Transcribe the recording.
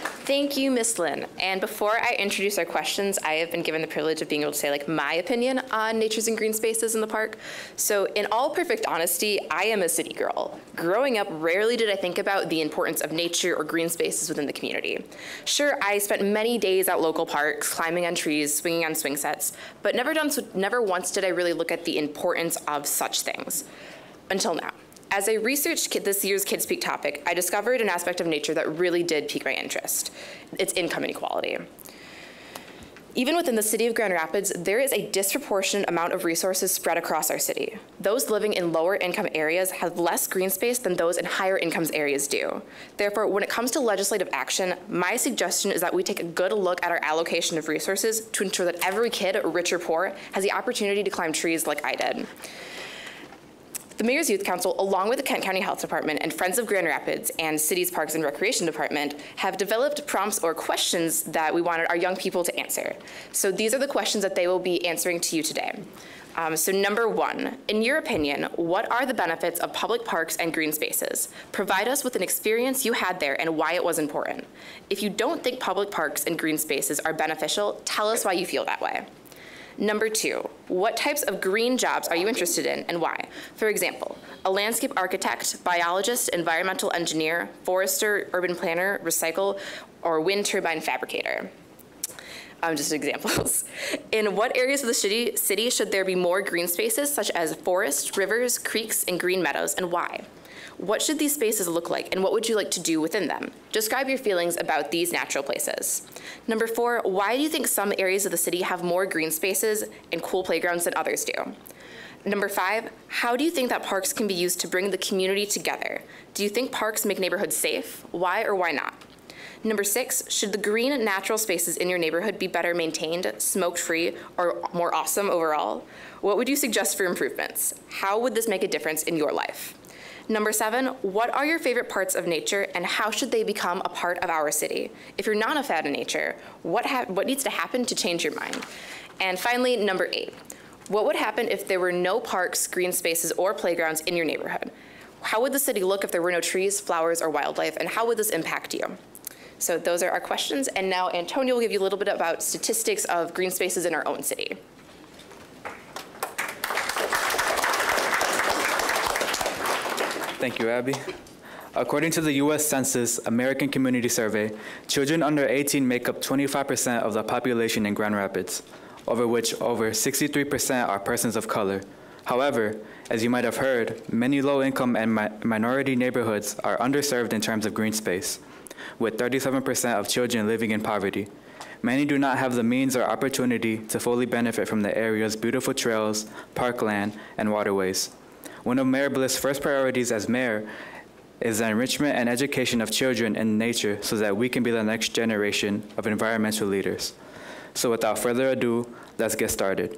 Thank you, Ms. Lynn. And before I introduce our questions, I have been given the privilege of being able to say my opinion on natures and green spaces in the park. So in all perfect honesty, I am a city girl. Growing up, rarely did I think about the importance of nature or green spaces within the community. Sure, I spent many days at local parks, climbing on trees, swinging on swing sets, but never once did I really look at the importance of such things, until now. As I researched this year's KidSpeak topic, I discovered an aspect of nature that really did pique my interest. It's income inequality. Even within the city of Grand Rapids, there is a disproportionate amount of resources spread across our city. Those living in lower income areas have less green space than those in higher incomes areas do. Therefore, when it comes to legislative action, my suggestion is that we take a good look at our allocation of resources to ensure that every kid, rich or poor, has the opportunity to climb trees like I did. The Mayor's Youth Council, along with the Kent County Health Department and Friends of Grand Rapids and City's Parks and Recreation Department, have developed prompts or questions that we wanted our young people to answer. So these are the questions that they will be answering to you today. So number one, in your opinion, what are the benefits of public parks and green spaces? Provide us with an experience you had there and why it was important. If you don't think public parks and green spaces are beneficial, tell us why you feel that way. Number two, what types of green jobs are you interested in and why? For example, a landscape architect, biologist, environmental engineer, forester, urban planner, recycle, or wind turbine fabricator. Just examples. In what areas of the city should there be more green spaces, such as forests, rivers, creeks, and green meadows, and why? What should these spaces look like, and what would you like to do within them? Describe your feelings about these natural places. Number four, why do you think some areas of the city have more green spaces and cool playgrounds than others do? Number five, how do you think that parks can be used to bring the community together? Do you think parks make neighborhoods safe? Why or why not? Number six, should the green natural spaces in your neighborhood be better maintained, smoke-free, or more awesome overall? What would you suggest for improvements? How would this make a difference in your life? Number seven, what are your favorite parts of nature and how should they become a part of our city? If you're not a fan of nature, what needs to happen to change your mind? And finally, number eight, what would happen if there were no parks, green spaces, or playgrounds in your neighborhood? How would the city look if there were no trees, flowers, or wildlife, and how would this impact you? So those are our questions, and now Antonio will give you a little bit about statistics of green spaces in our own city. Thank you, Abby. According to the U.S. Census American Community Survey, children under 18 make up 25% of the population in Grand Rapids, over which over 63% are persons of color. However, as you might have heard, many low-income and minority neighborhoods are underserved in terms of green space, with 37% of children living in poverty. Many do not have the means or opportunity to fully benefit from the area's beautiful trails, parkland, and waterways. One of Mayor Bliss's first priorities as mayor is the enrichment and education of children in nature so that we can be the next generation of environmental leaders. So without further ado, let's get started.